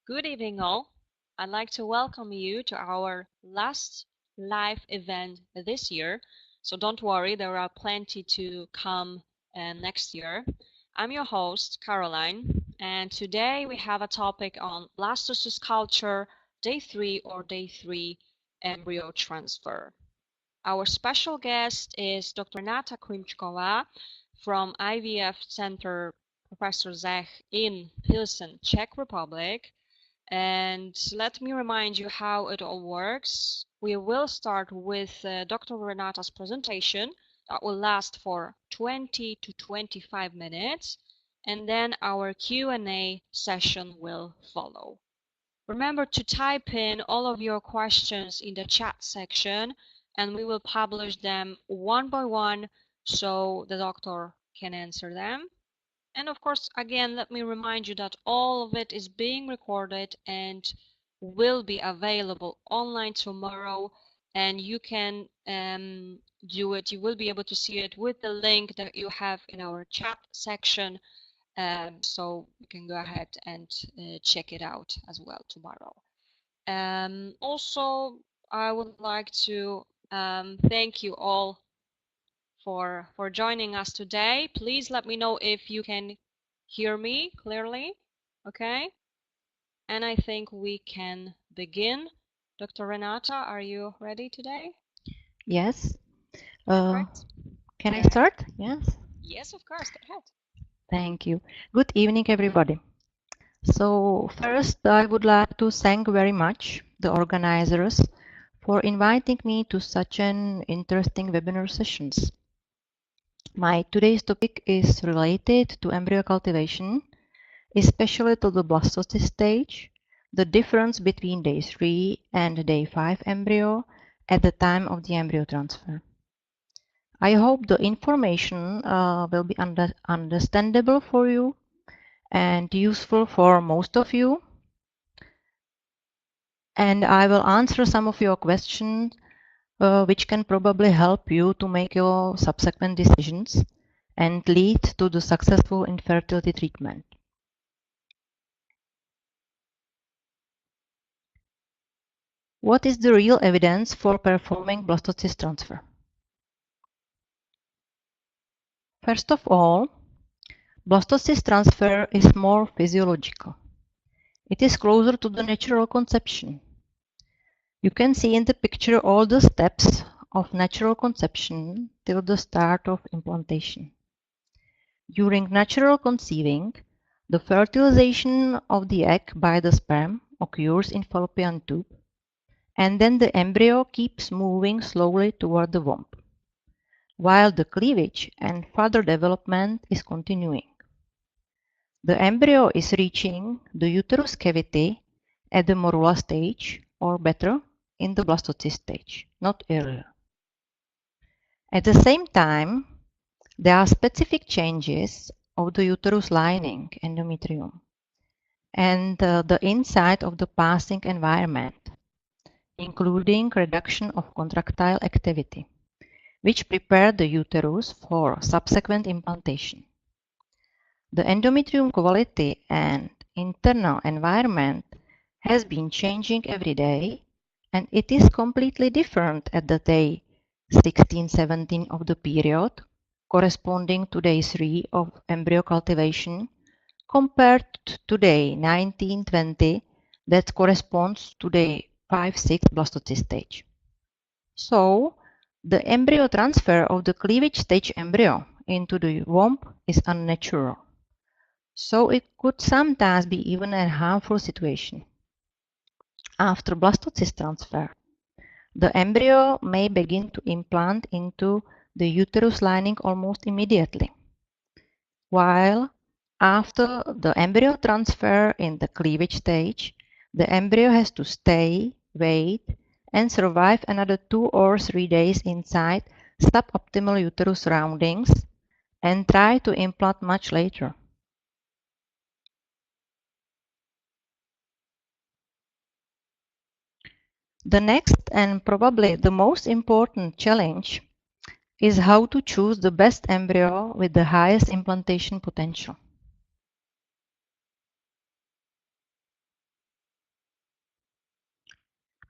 Good evening, all. I'd like to welcome you to our last live event this year. So don't worry, there are plenty to come next year. I'm your host, Caroline, and today we have a topic on blastocyst culture, day 3 or day 3 embryo transfer. Our special guest is Dr. Renata Klimčková from IVF Center Professor Zech in Pilsen, Czech Republic. And let me remind you how it all works. We will start with Dr. Renata's presentation that will last for 20 to 25 minutes, and then our Q&A session will follow. Remember to type in all of your questions in the chat section, and we will publish them one by one so the doctor can answer them. And of course, again, let me remind you that all of it is being recorded and will be available online tomorrow. And you can do it. You will be able to see it with the link that you have in our chat section. So you can go ahead and check it out as well tomorrow. Also, I would like to thank you all for joining us today. Please let me know if you can hear me clearly. Okay, and I think we can begin. Dr. Renata, are you ready today? Yes. Perfect. Can I start? Yes. Yes, of course. Go ahead. Thank you. Good evening, everybody. So first, I would like to thank very much the organizers for inviting me to such an interesting webinar sessions. My today's topic is related to embryo cultivation, especially to the blastocyst stage, the difference between day 3 and day 5 embryo at the time of the embryo transfer. I hope the information will be understandable for you and useful for most of you. And I will answer some of your questions which can probably help you to make your subsequent decisions and lead to the successful infertility treatment. What is the real evidence for performing blastocyst transfer? First of all, blastocyst transfer is more physiological. It is closer to the natural conception. You can see in the picture all the steps of natural conception till the start of implantation. During natural conceiving, the fertilization of the egg by the sperm occurs in fallopian tube, and then the embryo keeps moving slowly toward the womb, while the cleavage and further development is continuing. The embryo is reaching the uterus cavity at the morula stage, or better, in the blastocyst stage, not earlier. At the same time, there are specific changes of the uterus lining, endometrium, and the inside of the passing environment, including reduction of contractile activity, which prepare the uterus for subsequent implantation. The endometrium quality and internal environment has been changing every day, and it is completely different at the day 16-17 of the period, corresponding to day 3 of embryo cultivation, compared to day 19-20, that corresponds to day 5-6 blastocyst stage. So, the embryo transfer of the cleavage stage embryo into the womb is unnatural. So it could sometimes be even a harmful situation. After blastocyst transfer, the embryo may begin to implant into the uterus lining almost immediately, while after the embryo transfer in the cleavage stage, the embryo has to stay, wait, and survive another 2 or 3 days inside suboptimal uterus surroundings and try to implant much later. The next and probably the most important challenge is how to choose the best embryo with the highest implantation potential.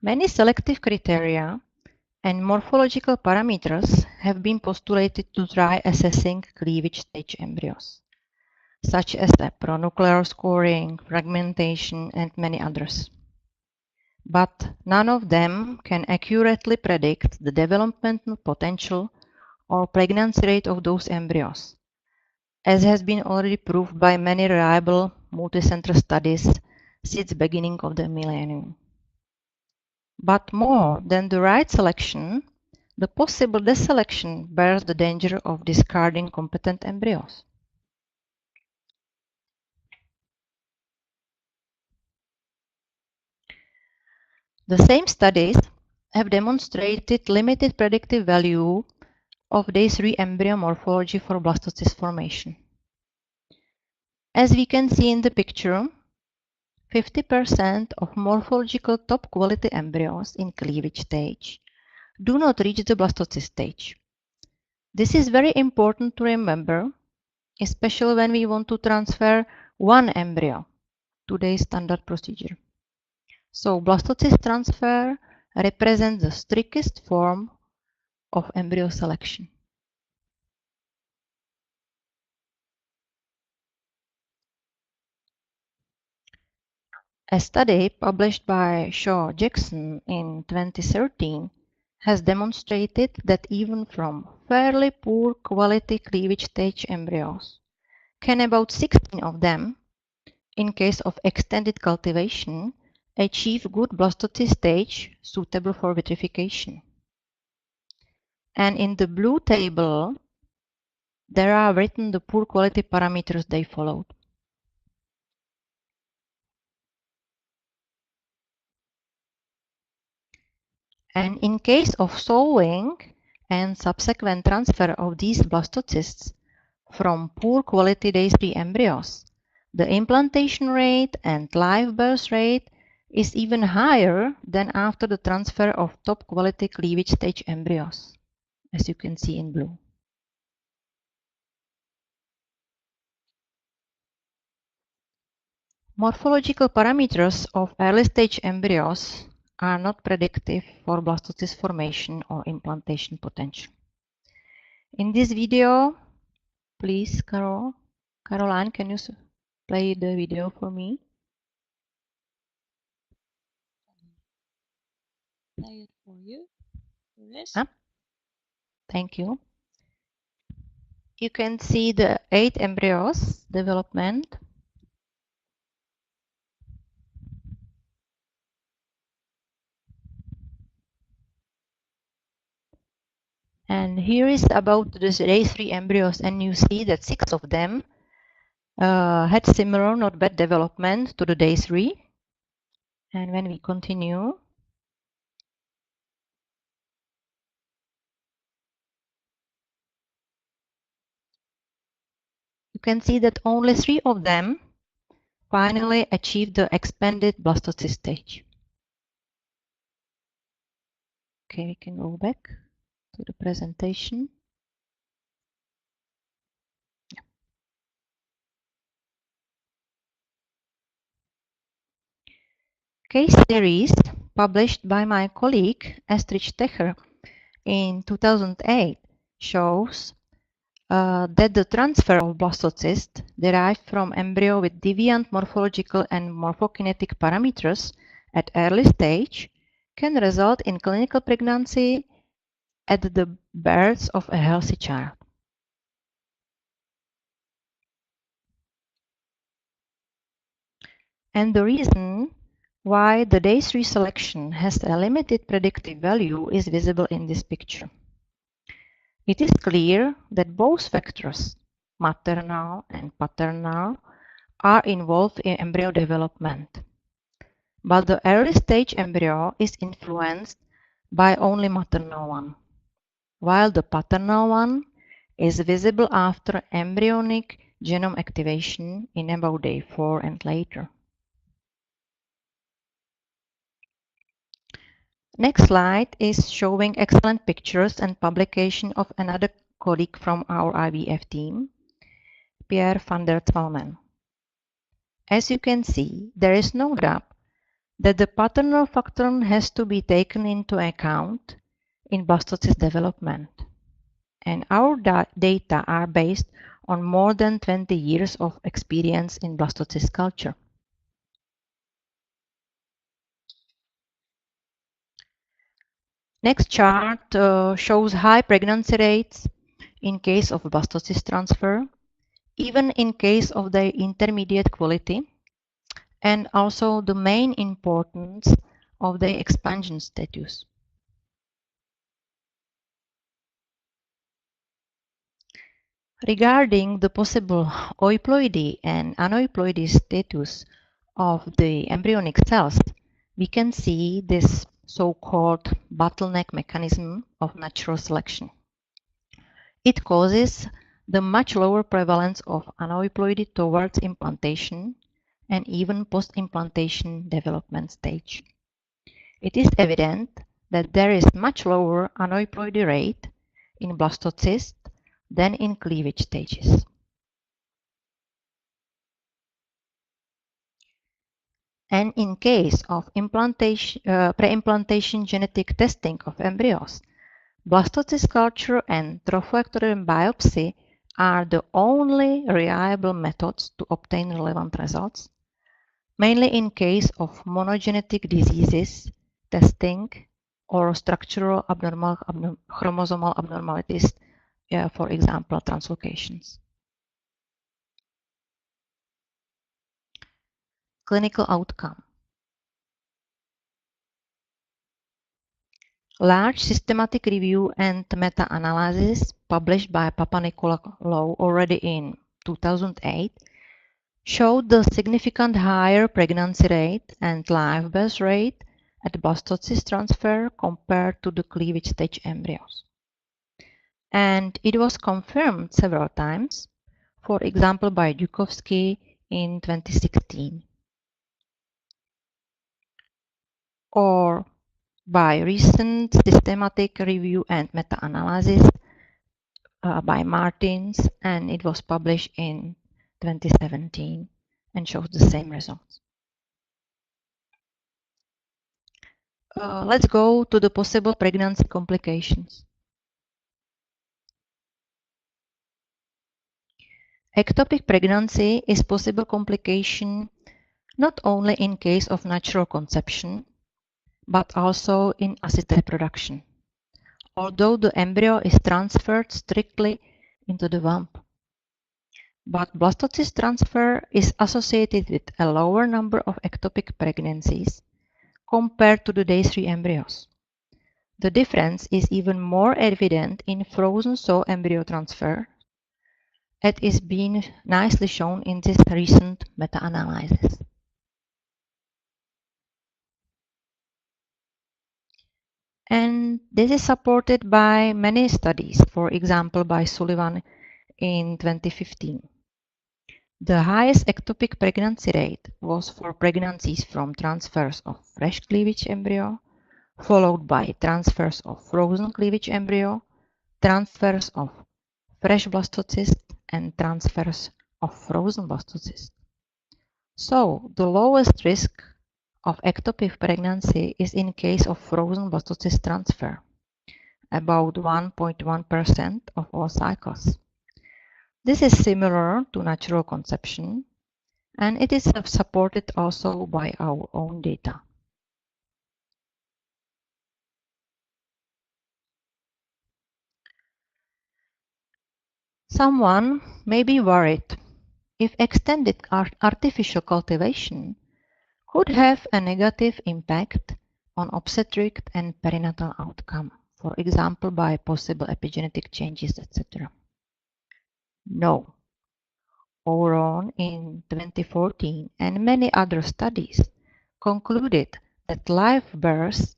Many selective criteria and morphological parameters have been postulated to try assessing cleavage stage embryos, such as the pronuclear scoring, fragmentation, and many others. But none of them can accurately predict the developmental potential or pregnancy rate of those embryos, as has been already proved by many reliable multicenter studies since the beginning of the millennium. But more than the right selection, the possible deselection bears the danger of discarding competent embryos. The same studies have demonstrated limited predictive value of day 3 embryo morphology for blastocyst formation. As we can see in the picture, 50% of morphological top quality embryos in cleavage stage do not reach the blastocyst stage. This is very important to remember, especially when we want to transfer one embryo to the standard procedure. So blastocyst transfer represents the strictest form of embryo selection. A study published by Shaw-Jackson in 2013 has demonstrated that even from fairly poor quality cleavage stage embryos, can about 16 of them, in case of extended cultivation, achieve good blastocyst stage suitable for vitrification. And in the blue table, there are written the poor quality parameters they followed. And in case of sowing and subsequent transfer of these blastocysts from poor quality day 3 embryos, the implantation rate and live birth rate is even higher than after the transfer of top quality cleavage stage embryos, as you can see in blue. Morphological parameters of early stage embryos are not predictive for blastocyst formation or implantation potential. In this video, please, Caroline, can you play the video for me? Play it for you. Here it is. Thank you. You can see the 8 embryos development. And here is about the day 3 embryos, and you see that 6 of them had similar not bad development to the day 3. And when we continue, you can see that only 3 of them finally achieved the expanded blastocyst stage. Okay, we can go back to the presentation. Case series published by my colleague Astrid Stecher in 2008 shows that the transfer of blastocyst derived from embryo with deviant morphological and morphokinetic parameters at early stage can result in clinical pregnancy at the birth of a healthy child. And the reason why the day 3 selection has a limited predictive value is visible in this picture. It is clear that both factors, maternal and paternal, are involved in embryo development. But the early stage embryo is influenced by only maternal one, while the paternal one is visible after embryonic genome activation in about day 4 and later. Next slide is showing excellent pictures and publication of another colleague from our IVF team, Pierre van der Twalmen. As you can see, there is no gap that the paternal factor has to be taken into account in blastocyst development. And our data are based on more than 20 years of experience in blastocyst culture. Next chart shows high pregnancy rates in case of blastocyst transfer, even in case of the intermediate quality, and also the main importance of the expansion status. Regarding the possible euploidy and aneuploidy status of the embryonic cells, we can see this so-called bottleneck mechanism of natural selection. It causes the much lower prevalence of aneuploidy towards implantation and even post-implantation development stage. It is evident that there is much lower aneuploidy rate in blastocyst than in cleavage stages. And in case of pre-implantation genetic testing of embryos, blastocyst culture and trophectoderm biopsy are the only reliable methods to obtain relevant results, mainly in case of monogenetic diseases testing or structural chromosomal abnormalities, for example, translocations. Clinical outcome. Large systematic review and meta-analysis published by Papanicolaou already in 2008 showed the significant higher pregnancy rate and live birth rate at blastocyst transfer compared to the cleavage stage embryos. And it was confirmed several times, for example by Dukovsky in 2016, or by recent systematic review and meta-analysis by Martins, and it was published in 2017 and shows the same results. Let's go to the possible pregnancy complications. Ectopic pregnancy is possible complication not only in case of natural conception, but also in assisted reproduction, although the embryo is transferred strictly into the womb. But blastocyst transfer is associated with a lower number of ectopic pregnancies compared to the day 3 embryos. The difference is even more evident in frozen sow embryo transfer. It is being nicely shown in this recent meta-analysis. And this is supported by many studies, for example by Sullivan in 2015. The highest ectopic pregnancy rate was for pregnancies from transfers of fresh cleavage embryo, followed by transfers of frozen cleavage embryo, transfers of fresh blastocyst, and transfers of frozen blastocyst. So, the lowest risk of ectopic pregnancy is in case of frozen blastocyst transfer, about 1.1% of all cycles. This is similar to natural conception, and it is supported also by our own data. Someone may be worried if extended artificial cultivation could have a negative impact on obstetric and perinatal outcome, for example by possible epigenetic changes, etc. No. Oron in 2014 and many other studies concluded that live births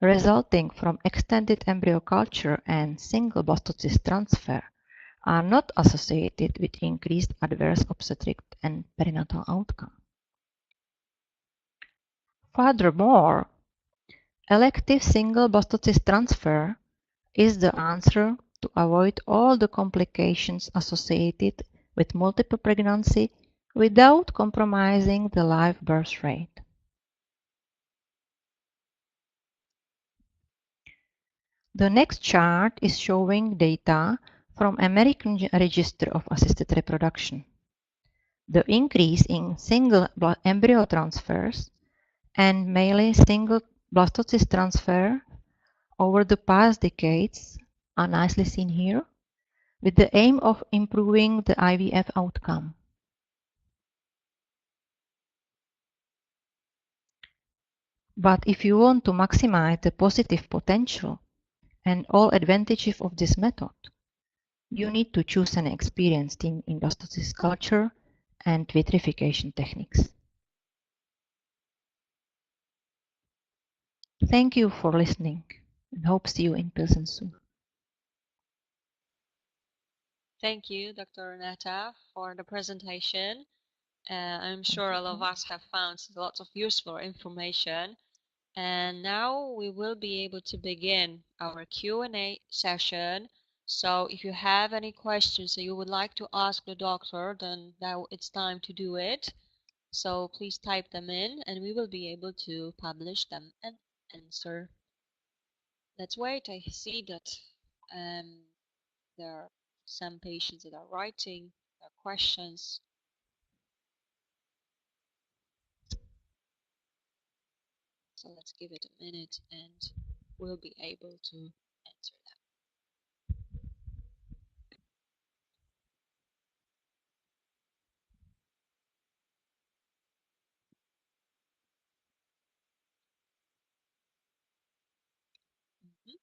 resulting from extended embryo culture and single blastocyst transfer are not associated with increased adverse obstetric and perinatal outcome. Furthermore, elective single blastocyst transfer is the answer to avoid all the complications associated with multiple pregnancy without compromising the live birth rate. The next chart is showing data from American Register of Assisted Reproduction. The increase in single embryo transfers and mainly single blastocyst transfer over the past decades are nicely seen here, with the aim of improving the IVF outcome. But if you want to maximize the positive potential and all advantages of this method, you need to choose an experienced team in blastocyst culture and vitrification techniques. Thank you for listening and hope to see you in person soon. Thank you, Dr. Renata, for the presentation. I'm sure all of us have found lots of useful information. And now we will be able to begin our Q&A session. So if you have any questions that you would like to ask the doctor, then now it's time to do it. So please type them in and we will be able to publish them and answer. Let's wait. I see that there are some patients that are writing their questions. So let's give it a minute and we'll be able to answer them.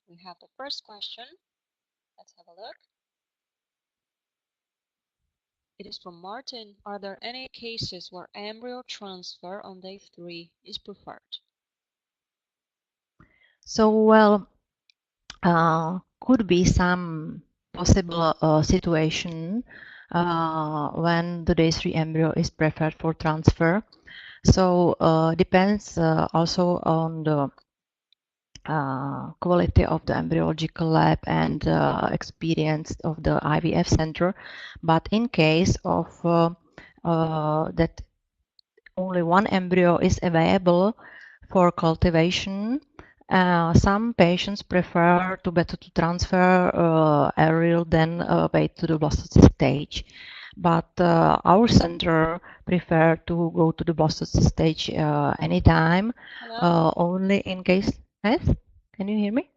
We have the first question. Let's have a look. It is from Martin. Are there any cases where embryo transfer on day 3 is preferred? So, well, could be some possible situation when the day 3 embryo is preferred for transfer. So depends also on the quality of the embryological lab and experience of the IVF center. But in case of that only one embryo is available for cultivation, some patients prefer to better to transfer earlier than wait to the blastocyst stage. But our center prefer to go to the blastocyst stage anytime, only in case. Yes, can you hear me?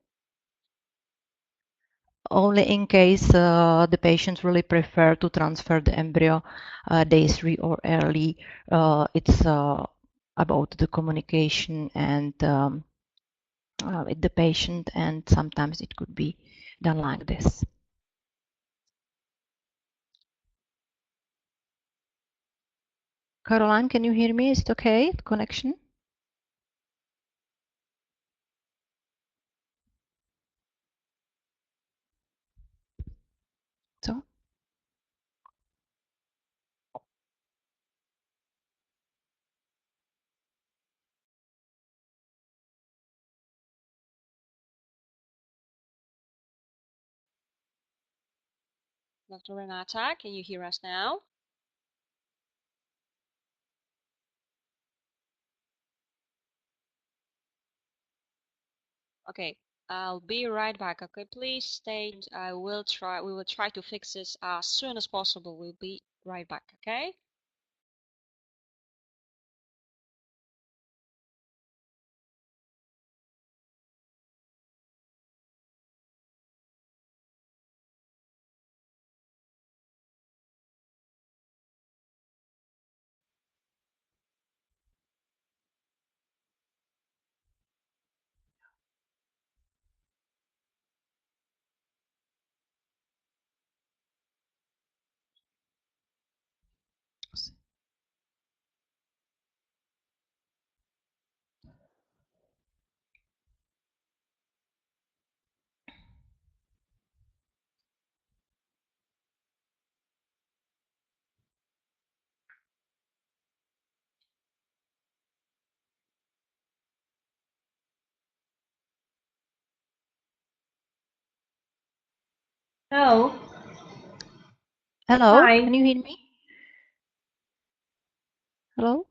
Only in case the patients really prefer to transfer the embryo day 3 or early. It's about the communication and with the patient, and sometimes it could be done like this. Caroline, can you hear me? Is it okay, the connection? So? Dr. Renata, can you hear us now? Okay, I'll be right back. Okay, please stay. We will try to fix this as soon as possible. We'll be right back, okay? Hello. Hello, Hi. can you hear me? Hello?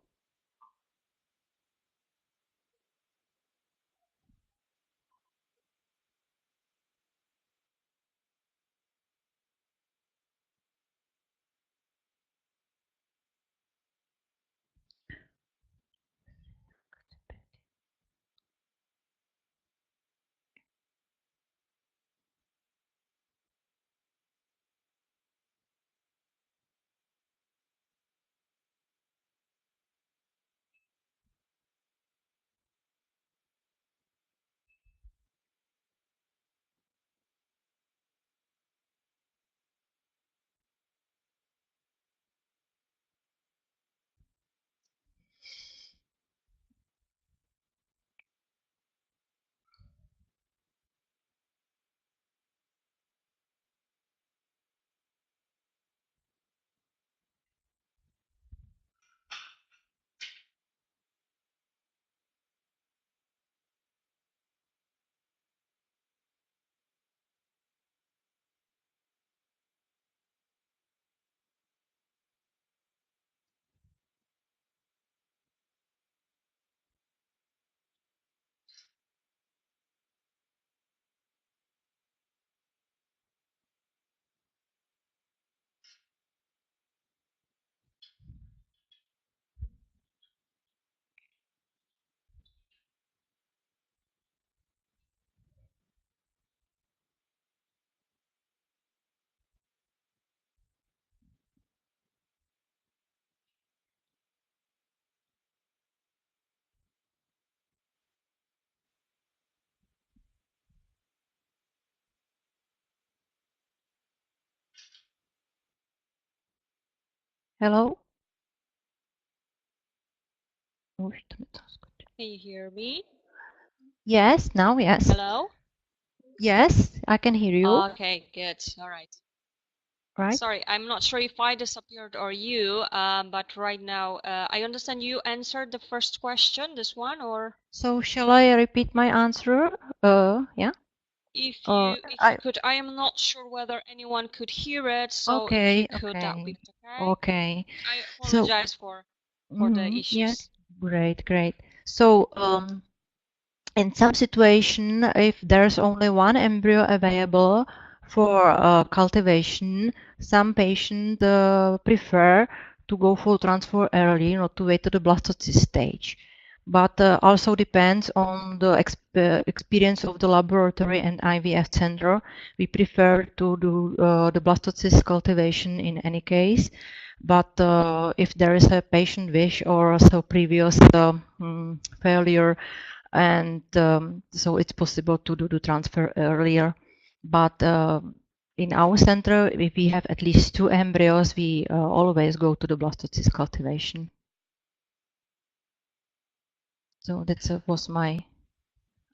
Hello? Can you hear me? Yes, now yes. Hello? Yes, I can hear you. Okay, good. All right. Right. Sorry, I'm not sure if I disappeared or you, but right now, I understand you answered the first question, this one, or So shall I repeat my answer? Yeah. if Or you could, I am not sure whether anyone could hear it, so if you could, that would be okay. Okay. I So, apologize for the yeah, issues. great. So, in some situation, if there's only one embryo available for cultivation, some patients prefer to go for transfer early, not to wait to the blastocyst stage. But also depends on the experience of the laboratory and IVF center. We prefer to do the blastocyst cultivation in any case. But if there is a patient wish or so previous failure, and so it's possible to do the transfer earlier. But in our center, if we have at least 2 embryos, we always go to the blastocyst cultivation. So that was my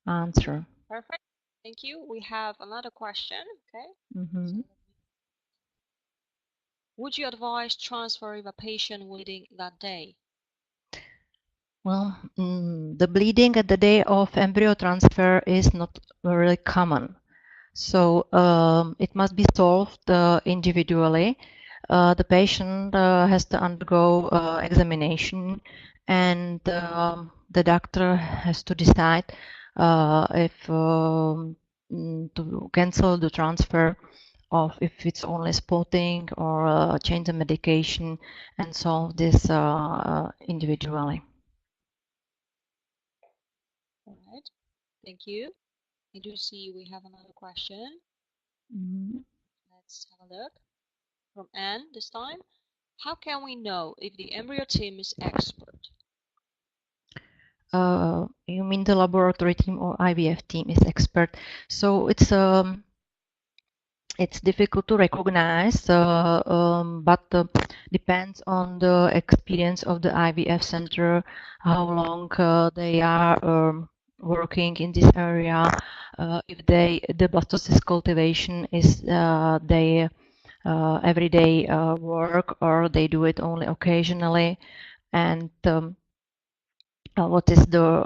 answer. Perfect. Thank you. We have another question. Okay. Mm-hmm. Would you advise transfer if a patient bleeding that day? Well, the bleeding at the day of embryo transfer is not very common. So it must be solved individually. The patient has to undergo examination, and the doctor has to decide if to cancel the transfer, of if it's only spotting or change the medication, and solve this individually. All right. Thank you. I do see we have another question. Let's have a look. From Anne this time. How can we know if the embryo team is expert? You mean the laboratory team or IVF team is expert? So it's difficult to recognize, but depends on the experience of the IVF center, how long they are working in this area, if the blastocyst cultivation is their everyday work, or they do it only occasionally, and what is the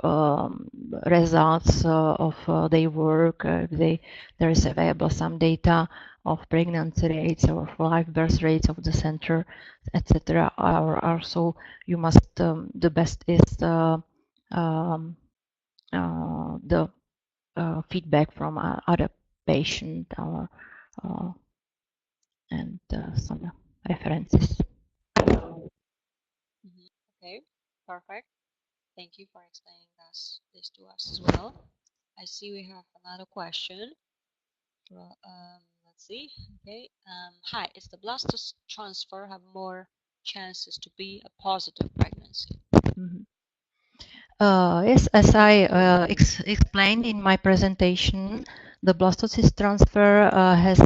results of their work, if there is available some data of pregnancy rates or live birth rates of the center, etc. Are so you must the best is the feedback from other patient or and some references. Okay, perfect. Thank you for explaining this to us as well. I see we have another question. Let's see. Okay. Hi, is the blastocyst transfer have more chances to be a positive pregnancy? Yes, as I explained in my presentation, the blastocyst transfer has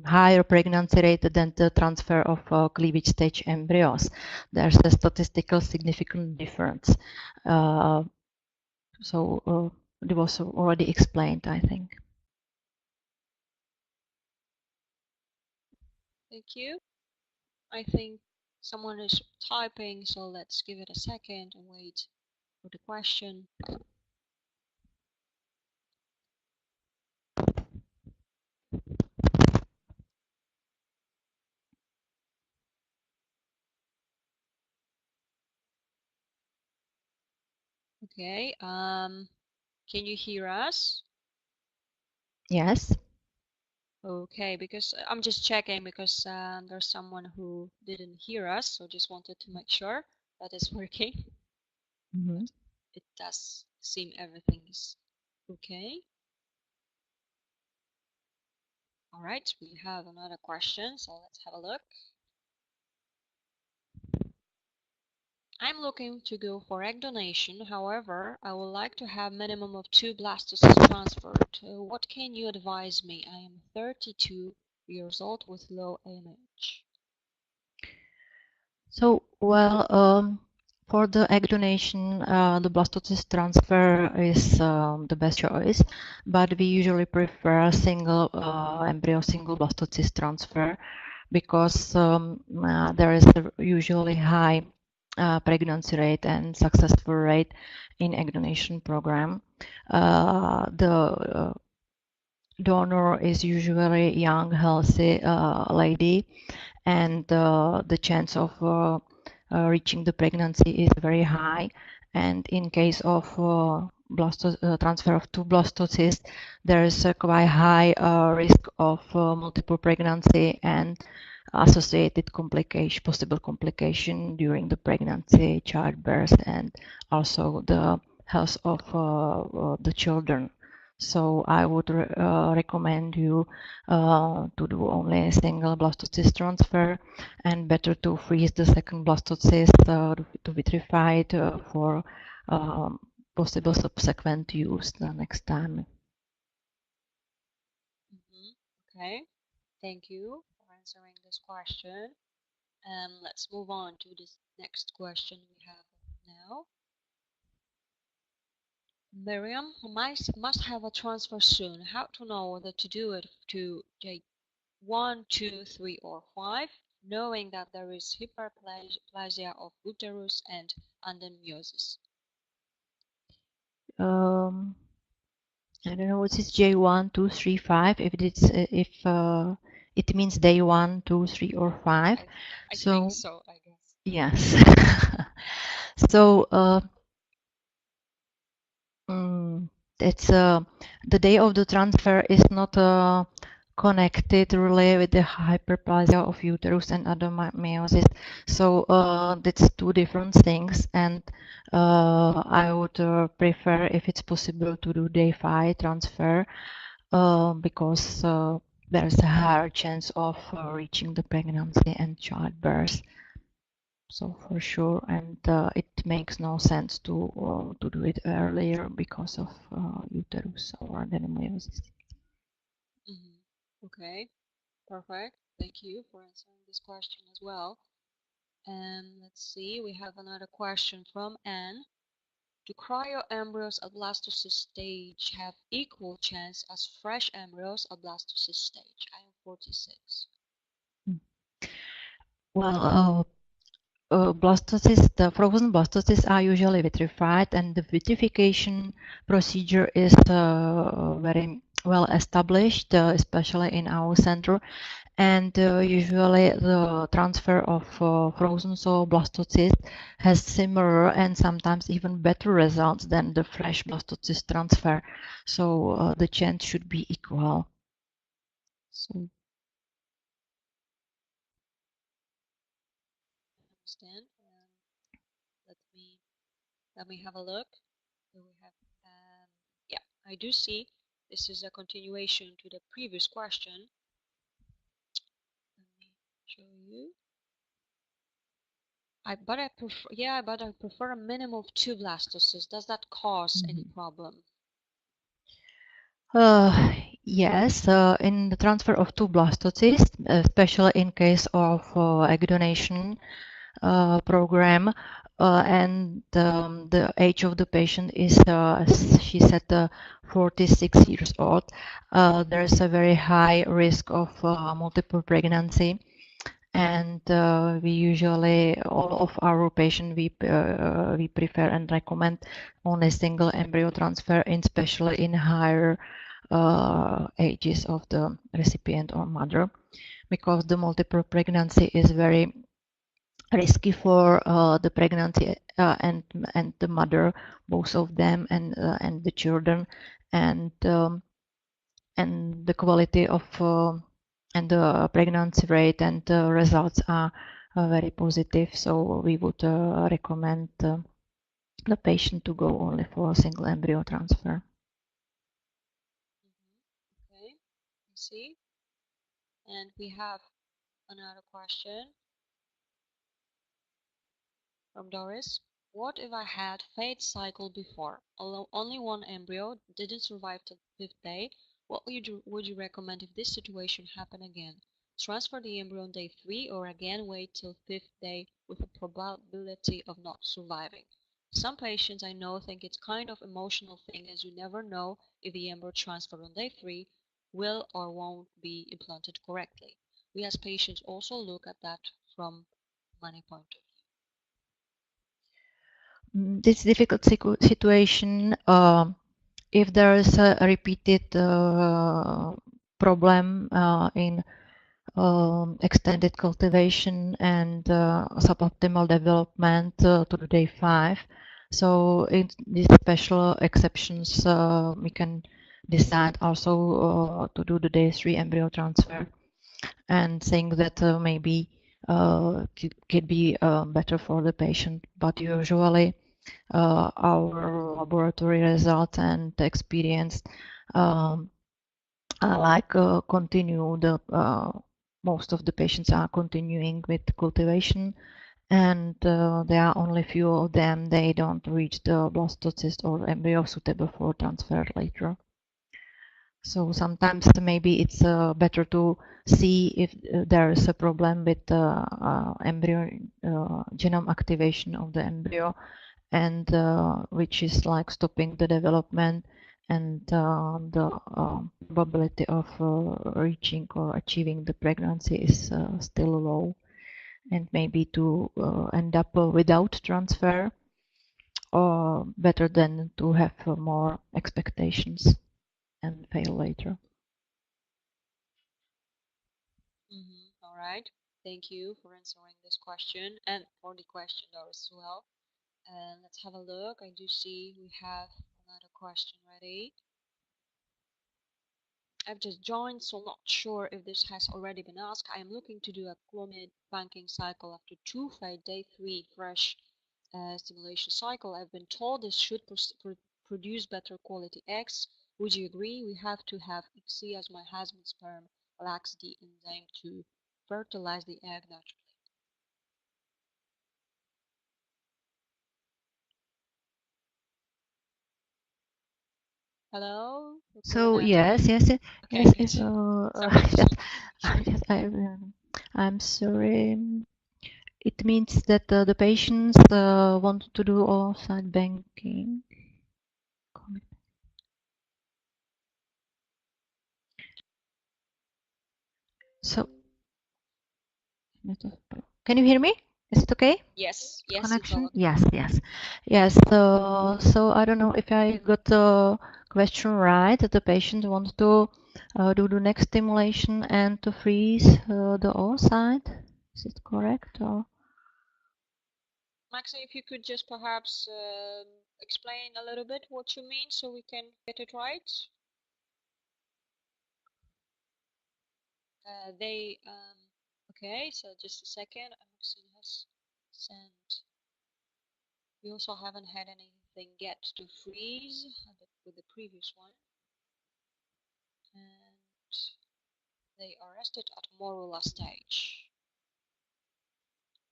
higher pregnancy rate than the transfer of cleavage stage embryos. There's a statistical significant difference. So it was already explained, I think. Thank you. I think someone is typing, so let's give it a second and wait for the question. Okay. Can you hear us? Yes. Okay, because I'm just checking because there's someone who didn't hear us, so just wanted to make sure that it's working. It does seem everything is okay. All right, we have another question, so let's have a look. I'm looking to go for egg donation. However, I would like to have minimum of 2 blastocysts transferred. What can you advise me? I am 32 years old with low AMH. So, well, for the egg donation, the blastocyst transfer is the best choice, but we usually prefer a single embryo, single blastocyst transfer because there is a usually high pregnancy rate and successful rate in egg donation program. The donor is usually young, healthy lady, and the chance of reaching the pregnancy is very high. And in case of transfer of two blastocysts, there is a quite high risk of multiple pregnancy and associated complication, possible complication during the pregnancy, childbirth, and also the health of the children. So I would recommend you to do only a single blastocyst transfer, and better to freeze the second blastocyst to vitrify it for possible subsequent use the next time. Okay, thank you for answering this question. And let's move on to this next question we have now. Miriam must have a transfer soon. How to know whether to do it to J1, 2, 3, or 5, knowing that there is hyperplasia of uterus and adenomyosis? I don't know what is J1, 2, 3, 5. If it's it means day 1, 2, 3, or 5. I think so, I guess. Yes. So it's the day of the transfer is not connected really with the hyperplasia of uterus and adenomyosis. So that's two different things, and I would prefer, if it's possible, to do day 5 transfer because there's a higher chance of reaching the pregnancy and childbirth. So for sure, and it makes no sense to do it earlier because of uterus or adenomyosis. Okay, perfect. Thank you for answering this question as well. And let's see, we have another question from Anne. Do cryo-embryos at blastocyst stage have equal chance as fresh embryos at blastocyst stage? I am 46. Well, blastocysts, the frozen blastocysts are usually vitrified, and the vitrification procedure is very well established, especially in our center. And usually the transfer of frozen blastocyst has similar and sometimes even better results than the fresh blastocyst transfer. So the chance should be equal. So. Understand. Let me have a look. So we have, yeah, I do see. This is a continuation to the previous question. Let me show you. But I prefer a minimum of 2 blastocysts. Does that cause any problem? Yes, in the transfer of 2 blastocysts, especially in case of egg donation program, and the age of the patient is, as she said, 46 years old, there is a very high risk of multiple pregnancy. And we usually, all of our patients, we prefer and recommend only single embryo transfer, especially in higher ages of the recipient or mother, because the multiple pregnancy is very risky for the pregnancy and the mother, both of them, and the children, and the quality of and the pregnancy rate and the results are very positive. So we would recommend the patient to go only for a single embryo transfer. Okay, I see. And we have another question from Doris. What if I had failed cycle before? Although only one embryo didn't survive the 5th day, what would you recommend if this situation happened again? transfer the embryo on day 3 or again wait till 5th day with a probability of not surviving. Some patients I know think it's kind of emotional thing as you never know if the embryo transferred on day 3 will or won't be implanted correctly. We as patients also look at that from money point of view. This difficult situation, if there is a repeated problem in extended cultivation and suboptimal development to the day 5. So in these special exceptions, we can decide also to do the day 3 embryo transfer and think that maybe could be better for the patient. But usually our laboratory results and experience continue the most of the patients are continuing with cultivation, and there are only few of them they don't reach the blastocyst or embryo suitable for transfer later. So sometimes maybe it's better to see if there is a problem with the embryo genome activation of the embryo, and which is like stopping the development, and the probability of reaching or achieving the pregnancy is still low, and maybe to end up without transfer, or better than to have more expectations and fail later. All right. Thank you for answering this question and for the question as well. And let's have a look. I do see we have another question ready. I've just joined, so not sure if this has already been asked. I am looking to do a Clomid banking cycle after 2 day 3 fresh stimulation cycle. I've been told this should produce better quality eggs. Would you agree? We have to have ICSI as my husband's sperm lacks the enzyme to fertilize the egg naturally. Hello? So yes, I'm sorry. It means that the patients want to do oocyte banking. So, can you hear me? Is it okay? Yes. Connection? Yes. So I don't know if I got the question right. That the patient wants to do the next stimulation and to freeze the oocyte. Is it correct? Or? Maxa, if you could just perhaps explain a little bit what you mean so we can get it right. Okay, so just a second. Maxine has sent. We also haven't had anything yet to freeze with the previous one. And they are rested at morula stage.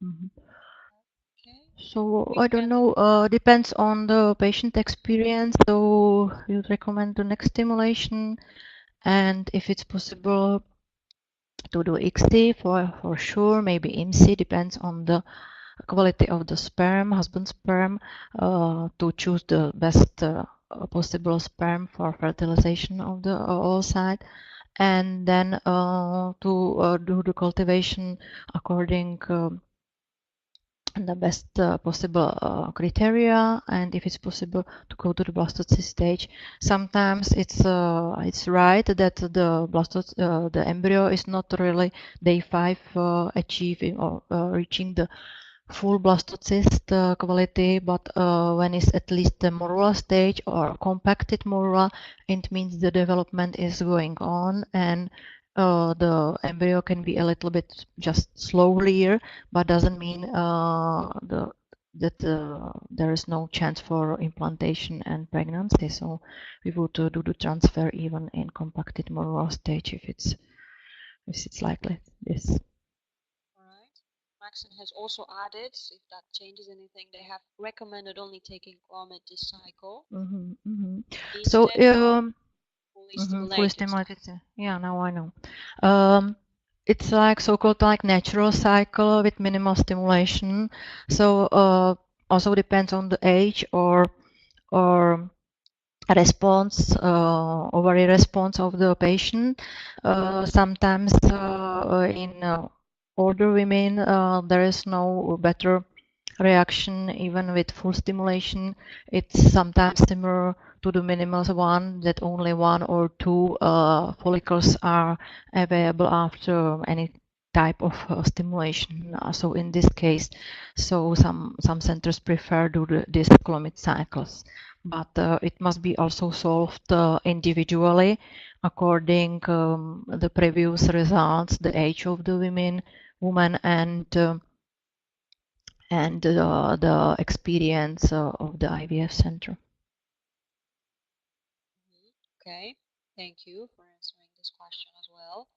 Okay. So I don't know, depends on the patient experience. So we would recommend the next stimulation, and if it's possible to do ICSI for sure, maybe IMSI, depends on the quality of the sperm, husband sperm, to choose the best possible sperm for fertilization of the oocyte, and then to do the cultivation according the best possible criteria, and if it's possible to go to the blastocyst stage. Sometimes it's right that the embryo is not really day 5 achieving or reaching the full blastocyst quality, but when it's at least the morula stage or compacted morula, it means the development is going on, and the embryo can be a little bit just slower, but doesn't mean that there is no chance for implantation and pregnancy. So we would do the transfer even in compacted morula stage if it's likely this. All right. Maxine has also added, if that changes anything, they have recommended only taking Clomid this cycle. So fully stimulated. Yeah, now I know. it's like so-called like natural cycle with minimal stimulation. So also depends on the age or response, ovary response of the patient. Sometimes in older women there is no better reaction even with full stimulation. It's sometimes similar to the minimal one, that only one or two follicles are available after any type of stimulation. So in this case, so some centers prefer these Clomid cycles, but it must be also solved individually according the previous results, the age of the woman and the experience of the IVF center. Okay, thank you for answering this question as well.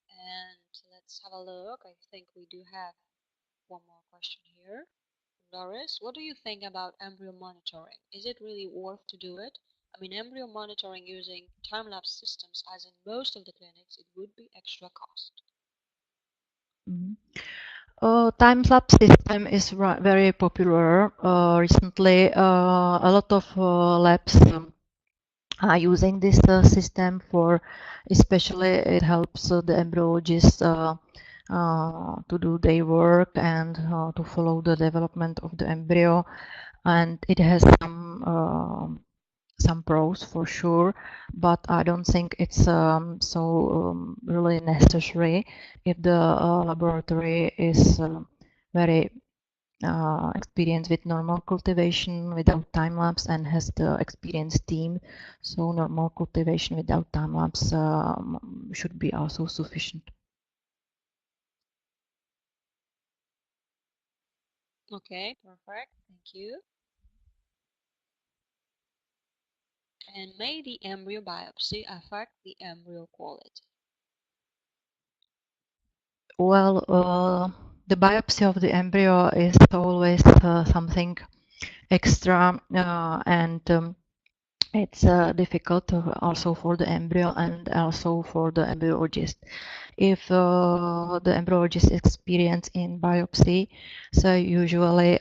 And let's have a look. I think we do have one more question here. Doris, what do you think about embryo monitoring? Is it really worth to do it? I mean, embryo monitoring using time-lapse systems, as in most of the clinics, it would be extra cost. Time-lapse system is very popular. Recently, a lot of labs are using this system for, especially it helps the embryologists to do their work and to follow the development of the embryo, and it has some pros for sure, but I don't think it's really necessary if the laboratory is very experienced with normal cultivation without time lapse and has the experienced team. So normal cultivation without time lapse should be also sufficient. Okay, perfect. Thank you. And may the embryo biopsy affect the embryo quality? Well, the biopsy of the embryo is always something extra, and it's difficult also for the embryo and also for the embryologist. If the embryologist experience in biopsy, so usually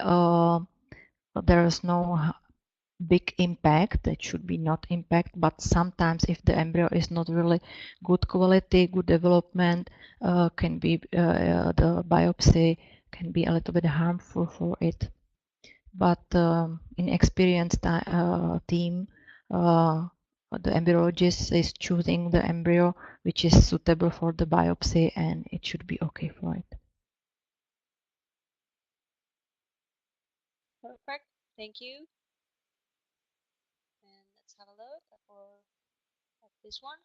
there is no big impact. It should be not impact, but sometimes if the embryo is not really good quality, good development, can be the biopsy can be a little bit harmful for it. But in experienced team, the embryologist is choosing the embryo which is suitable for the biopsy, and it should be okay for it. Perfect. Thank you. And let's have a look at this one.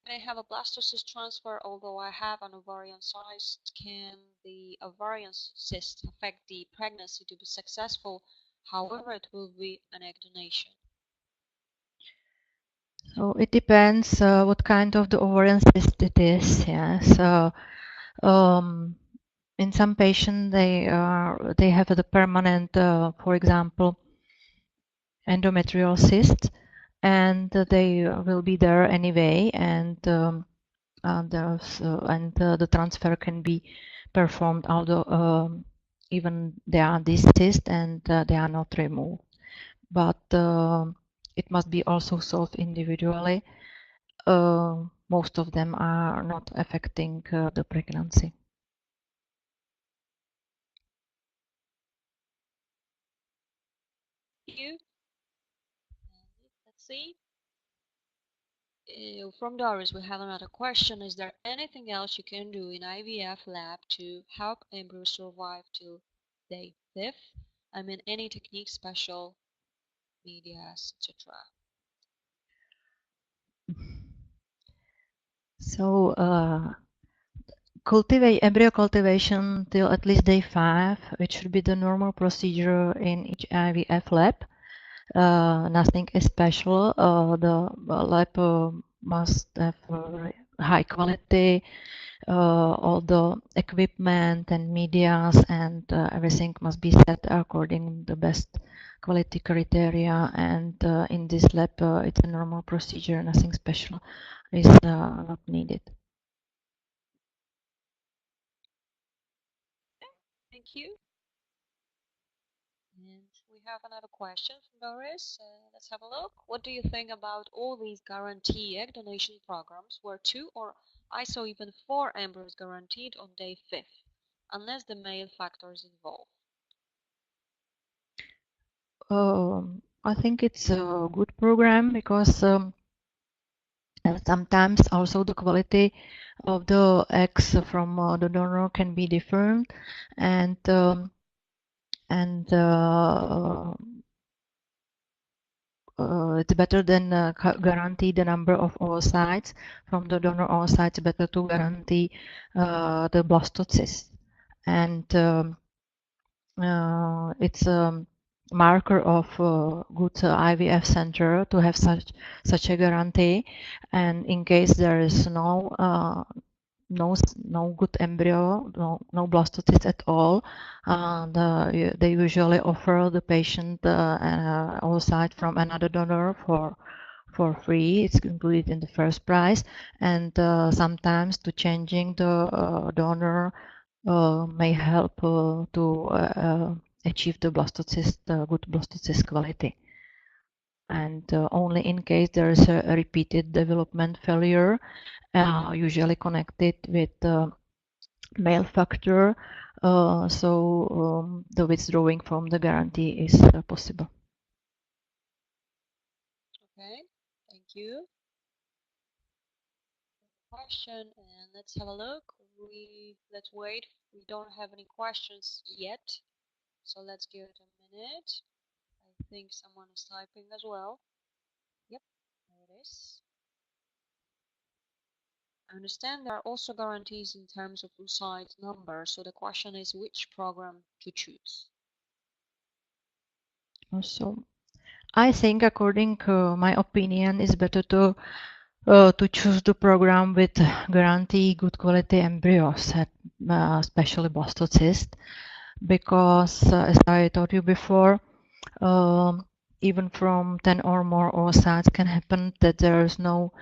Can I have a blastocyst transfer although I have an ovarian cyst? Can the ovarian cyst affect the pregnancy to be successful? However, it will be an egg donation. So it depends what kind of the ovarian cyst it is. Yeah. So in some patients they have the permanent, for example, endometrial cyst, and they will be there anyway, and the transfer can be performed although even they are these cysts and they are not removed. But it must be also solved individually. Most of them are not affecting the pregnancy. Thank you. Let's see. From Doris, we have another question. Is there anything else you can do in IVF lab to help embryo survive till day 5? I mean, any technique, special medias, etc. So embryo cultivation till at least day 5, which should be the normal procedure in each IVF lab. Nothing special. The lab must have high quality, all the equipment and medias and everything must be set according to the best quality criteria, and in this lab it's a normal procedure, nothing special is not needed. Thank you. And we have another question from Doris. Let's have a look. What do you think about all these guarantee egg donation programs where 2 or I saw even 4 embryos guaranteed on day 5th, unless the male factor is involved? I think it's a good program because sometimes also the quality of the eggs from the donor can be different, and it's better than guarantee the number of oocytes from the donor oocytes. Better to guarantee the blastocyst, and it's a marker of good IVF center to have such a guarantee. And in case there is no good embryo, no blastocyst at all, they usually offer the patient oocyte from another donor for free. It's included in the first price, and sometimes to changing the donor may help to achieve the blastocyst, good blastocyst quality. And only in case there is a repeated development failure, usually connected with male factor, so the withdrawing from the guarantee is possible. Okay, thank you. Question, and let's have a look. Let's wait. We don't have any questions yet, so let's give it a minute. I think someone is typing as well. Yep, there it is. I understand there are also guarantees in terms of oocyte number, so the question is which program to choose. Also, I think, according to my opinion, it's better to choose the program with guarantee good quality embryos, especially blastocyst, because as I told you before, even from 10 or more oocytes can happen that there is no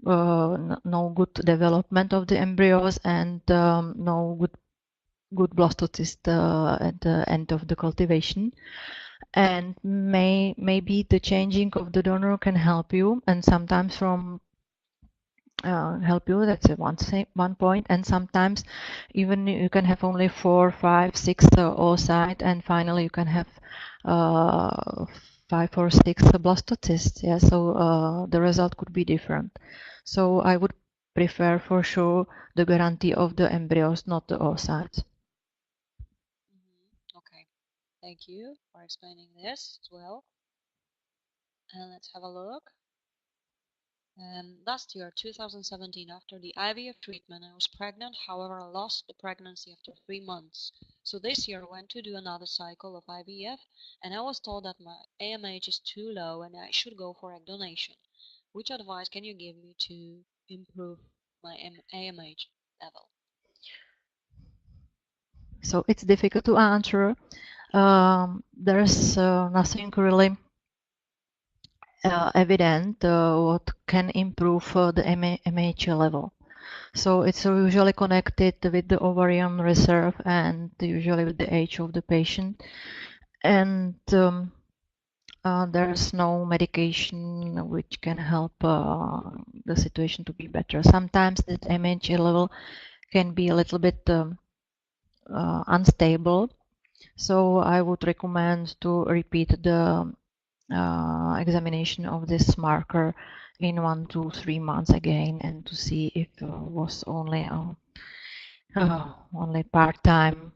good development of the embryos and no good blastocyst at the end of the cultivation. And maybe the changing of the donor can help you, and sometimes from help you. That's one point. And sometimes even you can have only 4, 5, 6 oocyte, and finally you can have 5 or 6 blastocysts. Yeah, so the result could be different. So I would prefer for sure the guarantee of the embryos, not the oocytes. Okay, thank you for explaining this as well. And let's have a look. Last year, 2017, after the IVF treatment, I was pregnant. However, I lost the pregnancy after 3 months. So this year, I went to do another cycle of IVF, and I was told that my AMH is too low and I should go for egg donation. Which advice can you give me to improve my AMH level? So it's difficult to answer. There's nothing really evident what can improve the MH level. So it's usually connected with the ovarian reserve and usually with the age of the patient. And there's no medication which can help the situation to be better. Sometimes the MH level can be a little bit unstable. So I would recommend to repeat the examination of this marker in 1 to 3 months again, and to see if it was only part-time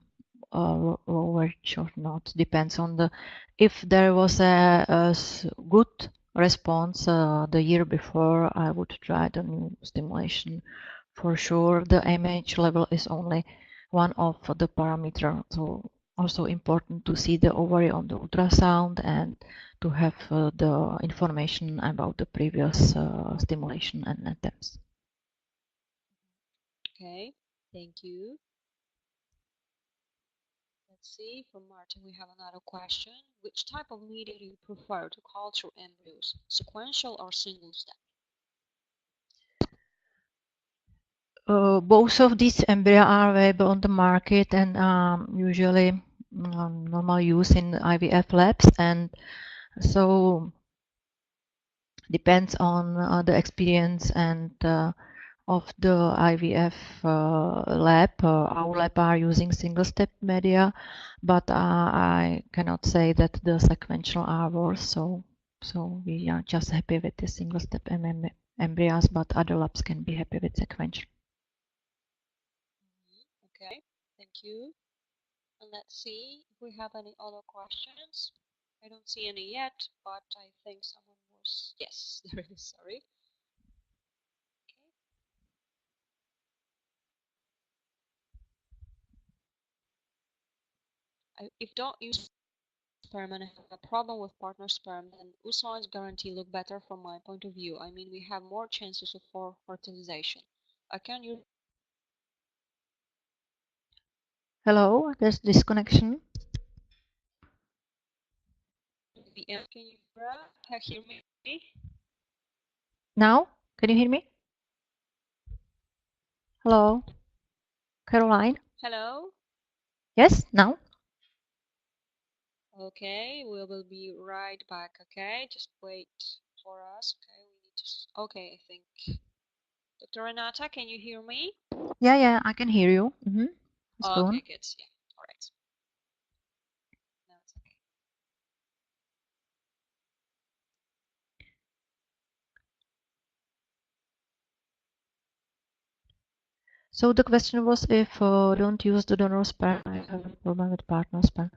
lowerage or not. Depends on the if there was a good response the year before, I would try the new stimulation for sure. The MH level is only one of the parameters, so also important to see the ovary on the ultrasound and to have the information about the previous stimulation and attempts. Okay, thank you. Let's see, from Martin we have another question. Which type of media do you prefer to culture embryos, sequential or single step? Both of these embryo are available on the market and usually normal use in IVF labs, and so depends on the experience and of the IVF lab. Our lab are using single-step media, but I cannot say that the sequential are worse. So we are just happy with the single-step embryos, but other labs can be happy with sequential. Okay, thank you. And let's see if we have any other questions. I don't see any yet, but I think someone was. Yes, there is. Sorry. If don't use sperm and have a problem with partner sperm, then oocytes guarantee look better from my point of view. I mean, we have more chances for fertilization. Can you? Hello, there's disconnection. Can you hear me? Now, can you hear me? Hello, Caroline? Hello? Yes, now? Okay, we will be right back, okay? Just wait for us, okay? We need to... Okay, I think... Dr. Renata, can you hear me? Yeah, I can hear you. Let's go on. Okay, good. Yeah, all right. Now it's okay. So the question was if don't use the donor sperm, I have a problem with partner sperm.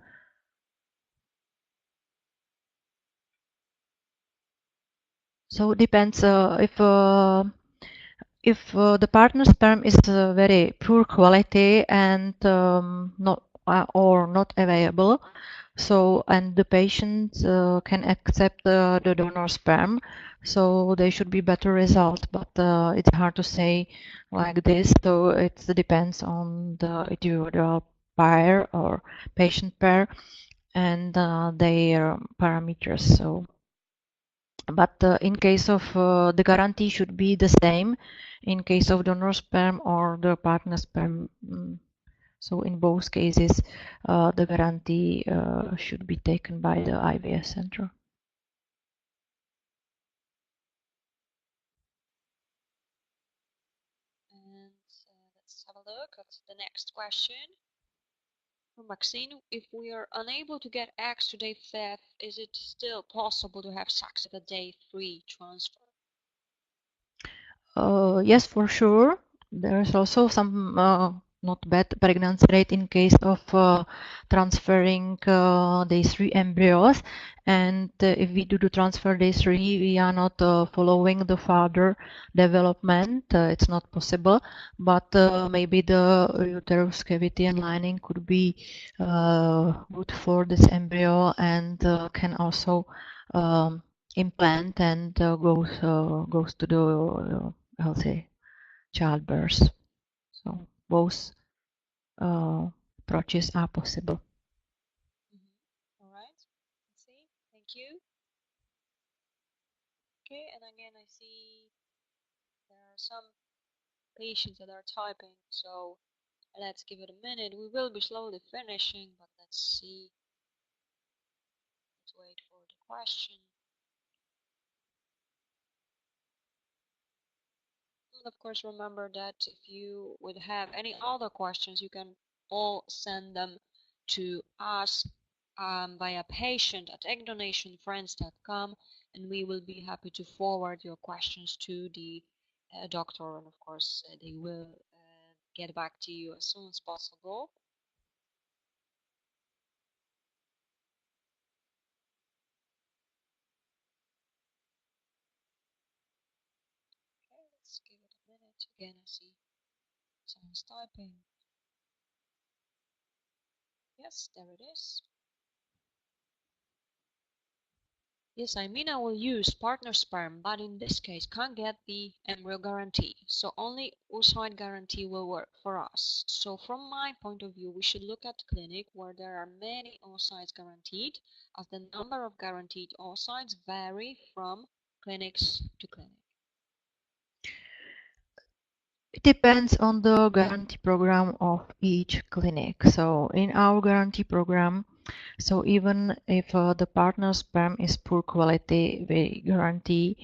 So it depends if the partner sperm is very poor quality and not or not available, so and the patient can accept the donor sperm, so they should be better result. But it's hard to say like this. So it depends on the individual pair or patient pair and their parameters. So. But in case of the guarantee should be the same in case of donor sperm or the partner sperm. So in both cases, the guarantee should be taken by the IVF center. And let's have a look at the next question. From Maxine, if we are unable to get eggs to day 5, is it still possible to have sex at a day 3 transfer? Yes, for sure. There is also some not bad pregnancy rate in case of transferring day 3 embryos. And if we do the transfer day 3, we are not following the further development. It's not possible. But maybe the uterus cavity and lining could be good for this embryo and can also implant and goes to the healthy childbirth. So both approaches are possible. All right. Let's see. Thank you. Okay, and again, I see there are some patients that are typing, so let's give it a minute. We will be slowly finishing, but let's see. Let's wait for the question. And of course, remember that if you would have any other questions, you can all send them to us via patient@eggdonationfriends.com, and we will be happy to forward your questions to the doctor, and of course, they will get back to you as soon as possible. Okay, let's give it a minute. Again, I see someone's typing. Yes, there it is. Yes, I mean I will use partner sperm, but in this case can't get the embryo guarantee. So only oocyte guarantee will work for us. So from my point of view, we should look at clinic where there are many oocytes guaranteed, as the number of guaranteed oocytes vary from clinics to clinic. depends on the guarantee program of each clinic. So in our guarantee program, so even if the partner sperm is poor quality, we guarantee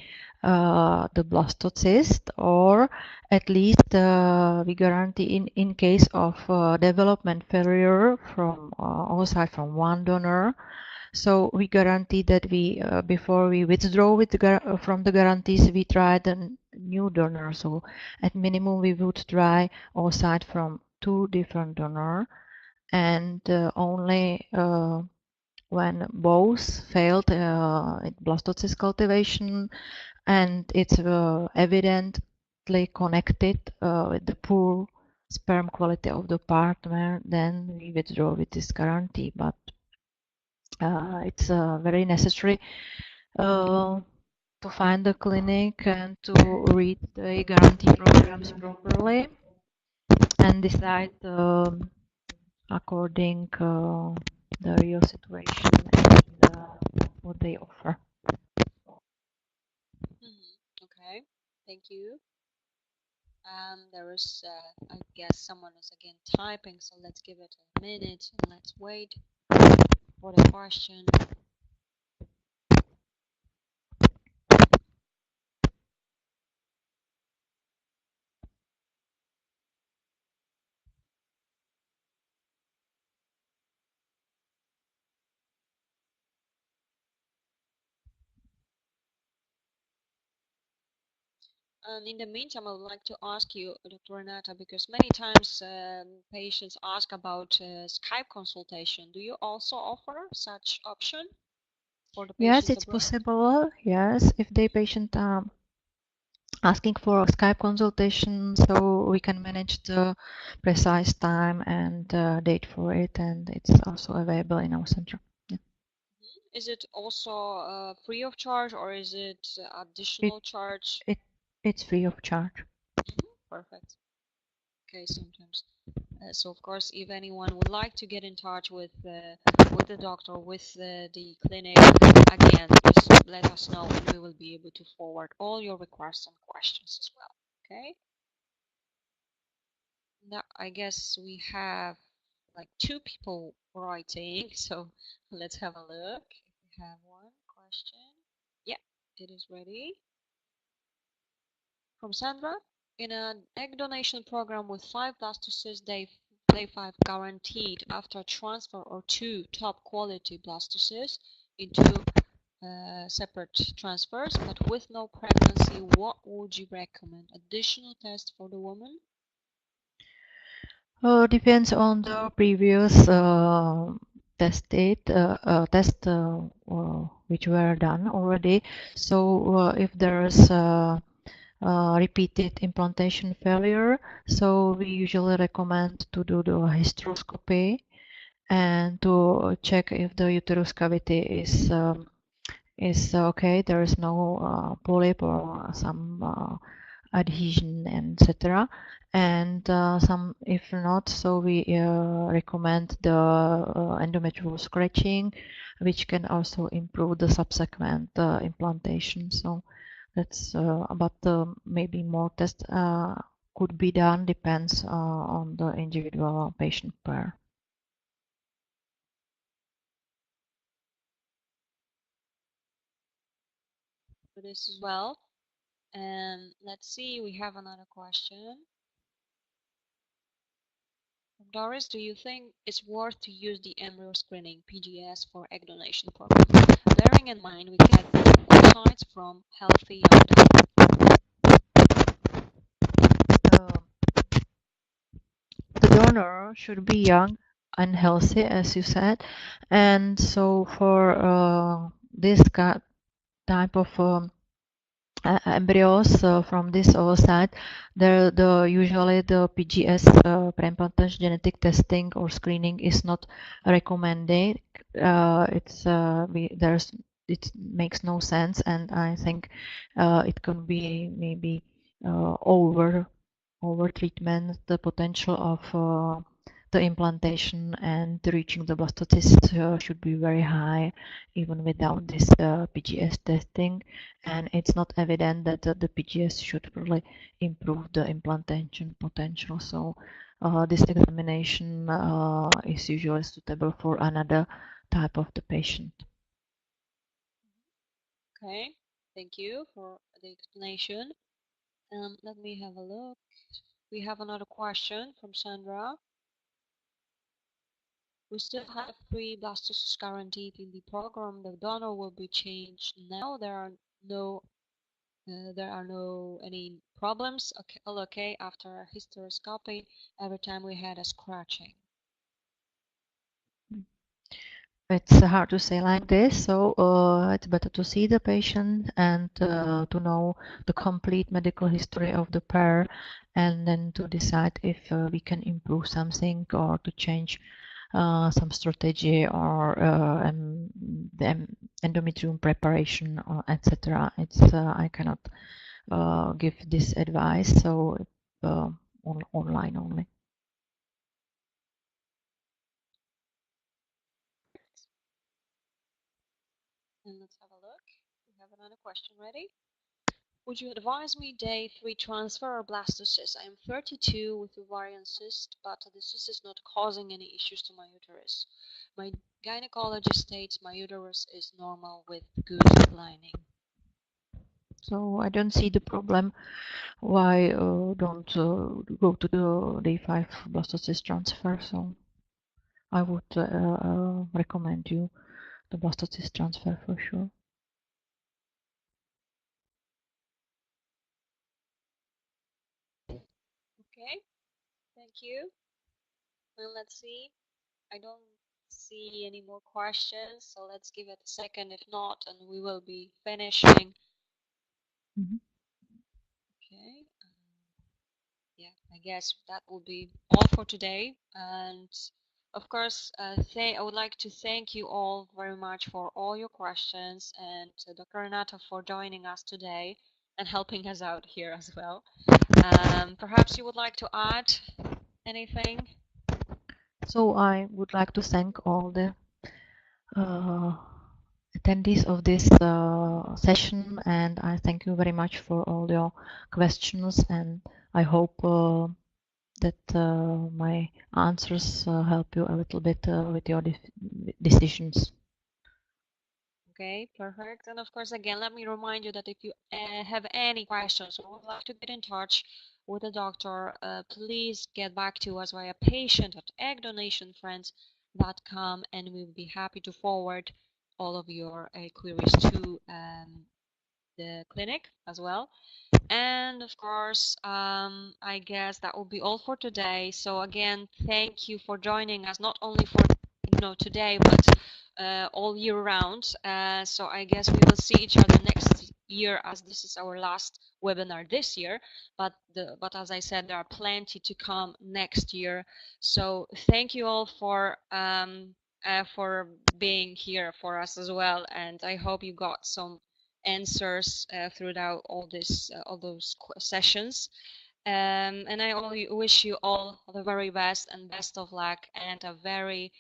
the blastocyst, or at least we guarantee in case of development failure from oocyte from one donor. So we guarantee that we before we withdraw from the guarantees, we try the new donor. So at minimum we would try oocyte from 2 different donors, and only when both failed blastocyst cultivation and it's evidently connected with the poor sperm quality of the partner, then we withdraw with this guarantee. But it's very necessary to find the clinic and to read the guarantee programs properly and decide according the real situation and what they offer. Okay, thank you. There is, I guess someone is again typing, so let's give it a minute and let's wait for the question. And in the meantime, I would like to ask you, Dr. Renata, because many times patients ask about Skype consultation. Do you also offer such option for the patients? Yes, it's possible. Yes, if the patient asking for a Skype consultation, so we can manage the precise time and date for it, and it's also available in our center. Yeah. Is it also free of charge, or is it additional charge? It's free of charge. Perfect. Okay, sometimes. So of course, if anyone would like to get in touch with the doctor, with the clinic, again, just let us know, and we will be able to forward all your requests and questions as well. Okay. Now I guess we have like 2 people writing, so let's have a look. We have one question. Yeah, it is ready. From Sandra. In an egg donation program with 5 blastocysts, day 5 guaranteed after transfer or 2 top quality blastocysts into separate transfers, but with no pregnancy, what would you recommend? Additional tests for the woman? Depends on the previous test which were done already. So if there's repeated implantation failure, so we usually recommend to do the hysteroscopy and to check if the uterus cavity is okay. There is no polyp or some adhesion, etc. And some, if not, so we recommend the endometrial scratching, which can also improve the subsequent implantation. So that's about maybe more tests could be done, depends on the individual patient pair. For this as well. And let's see, we have another question. Doris, do you think it's worth to use the embryo screening PGS for egg donation program, bearing in mind we get oocytes from healthy young donors? The donor should be young and healthy, as you said, and so for this type of embryos from this oocyte, usually the PGS preimplantation genetic testing or screening is not recommended. It makes no sense, and I think it can be maybe over treatment, the potential of the implantation and reaching the blastocyst should be very high even without this PGS testing, and it's not evident that the PGS should really improve the implantation potential. So this examination is usually suitable for another type of the patient. Okay, thank you for the explanation. Let me have a look. We have another question from Sandra. We still have 3 blastocysts guaranteed in the program. The donor will be changed now. There are no any problems. Okay, all okay after a hysteroscopy. Every time we had a scratching. It's hard to say like this, so it's better to see the patient and to know the complete medical history of the pair, and then to decide if we can improve something or to change some strategy or the endometrium preparation or etc. It's I cannot give this advice, so online only. And let's have a look. We have another question ready. Would you advise me day 3 transfer or blastocyst? I am 32 with ovarian cyst, but the cyst is not causing any issues to my uterus. My gynecologist states my uterus is normal with good lining. So I don't see the problem why don't go to the day 5 blastocyst transfer. So I would recommend you the blastocyst transfer for sure. Okay, thank you. Well, let's see. I don't see any more questions, so let's give it a second. If not, and we will be finishing. Okay. Yeah, I guess that will be all for today. And of course, I would like to thank you all very much for all your questions, and Dr. Renata for joining us today and helping us out here as well. Perhaps you would like to add anything? So I would like to thank all the attendees of this session, and I thank you very much for all your questions, and I hope that my answers help you a little bit with your decisions. Okay, perfect. And of course, again, let me remind you that if you have any questions or would like to get in touch with the doctor, please get back to us via patient@eggdonationfriends.com, and we'll be happy to forward all of your queries to the clinic as well. And of course, I guess that will be all for today. So again, thank you for joining us, not only for today, but all year round. So I guess we will see each other next year, as this is our last webinar this year. But as I said, there are plenty to come next year. So thank you all for being here for us as well. And I hope you got some answers throughout all those sessions. And I only wish you all the very best and best of luck and a very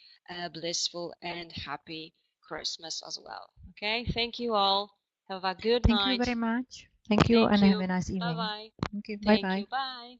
blissful and happy Christmas as well. Okay, thank you all. Have a good night. Thank you very much. Thank you, and have a nice evening. Bye-bye. Thank you. Thank Bye-bye. you. Bye.